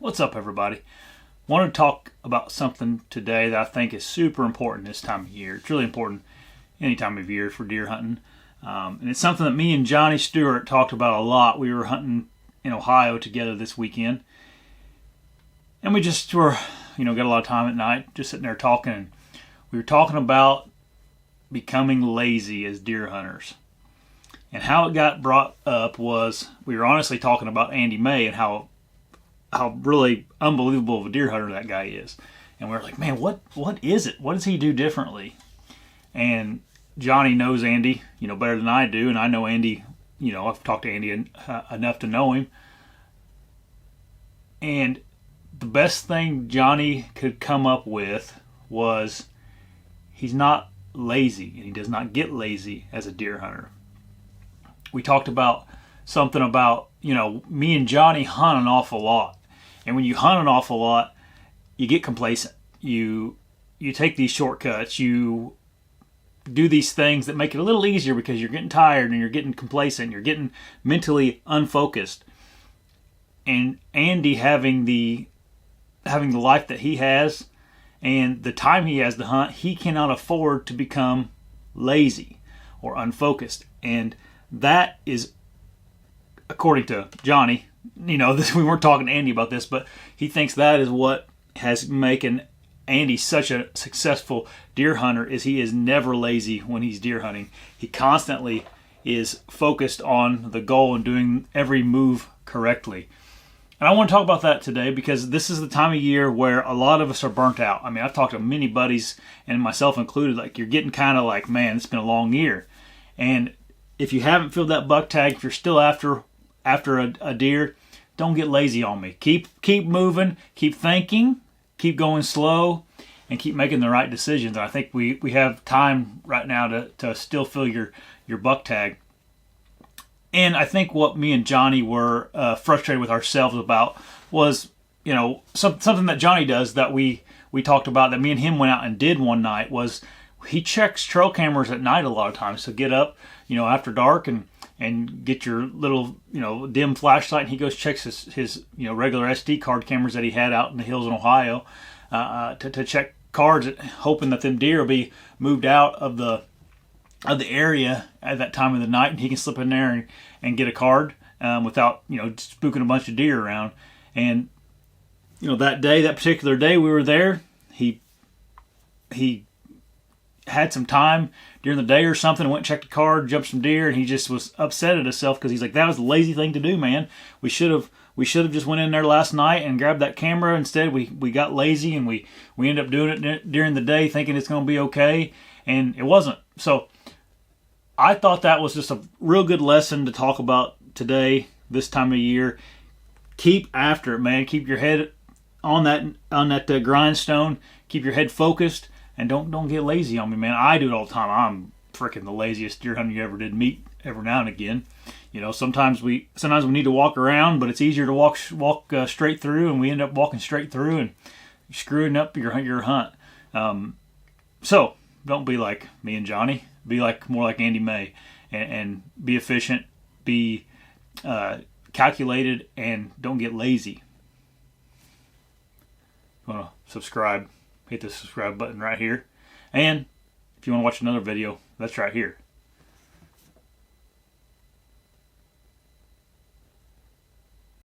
What's up, everybody? Want to talk about something today that I think is super important this time of year. It's really important any time of year for deer hunting. And it's something that me and Johnny Stewart talked about a lot. We were hunting in Ohio together this weekend. And we just were, got a lot of time at night just sitting there talking. And we were talking about becoming lazy as deer hunters. And how it got brought up was we were honestly talking about Andy May and how really unbelievable of a deer hunter that guy is. And we're like, man, what is it? What does he do differently? And Johnny knows Andy, better than I do. And I know Andy, I've talked to Andy enough to know him. And the best thing Johnny could come up with was he's not lazy, and he does not get lazy as a deer hunter. We talked about something about, me and Johnny hunt an awful lot. And when you hunt an awful lot, you get complacent. You take these shortcuts. You do these things that make it a little easier because you're getting tired and you're getting complacent. You're getting mentally unfocused. And Andy having the life that he has and the time he has to hunt, he cannot afford to become lazy or unfocused. And that is, according to Johnny, we weren't talking to Andy about this, but he thinks that is what has making Andy such a successful deer hunter is he is never lazy when he's deer hunting. He constantly is focused on the goal and doing every move correctly. And I want to talk about that today because this is the time of year where a lot of us are burnt out. I mean, I've talked to many buddies, and myself included, like you're getting kind of like, man, it's been a long year. And if you haven't filled that buck tag, if you're still after a deer, don't get lazy on me. Keep moving, keep thinking, keep going slow, and keep making the right decisions. And I think we have time right now to still fill your buck tag. And I think what me and Johnny were frustrated with ourselves about was, something that Johnny does that we talked about that me and him went out and did one night was he checks trail cameras at night a lot of times. So get up, after dark and get your little, dim flashlight, and he goes checks his regular SD card cameras that he had out in the hills in Ohio to check cards, hoping that them deer will be moved out of the area at that time of the night, and he can slip in there and get a card without spooking a bunch of deer around. And that particular day we were there, he had some time during the day or something, went and checked the card, jumped some deer, and he just was upset at himself because he's like, that was the lazy thing to do, man. We should have just went in there last night and grabbed that camera. Instead, we got lazy, and we ended up doing it during the day thinking it's going to be okay, and it wasn't. So I thought that was just a real good lesson to talk about today, this time of year. Keep after it, man. Keep your head on that grindstone. Keep your head focused. And don't get lazy on me, man. I do it all the time. I'm freaking the laziest deer hunter you ever did meet every now and again. Sometimes we need to walk around, but it's easier to walk straight through, and we end up walking straight through and screwing up your hunt. So don't be like me and Johnny. Be more like Andy May, and be efficient, be calculated, and don't get lazy. If you want to subscribe, hit the subscribe button right here. And if you want to watch another video, that's right here.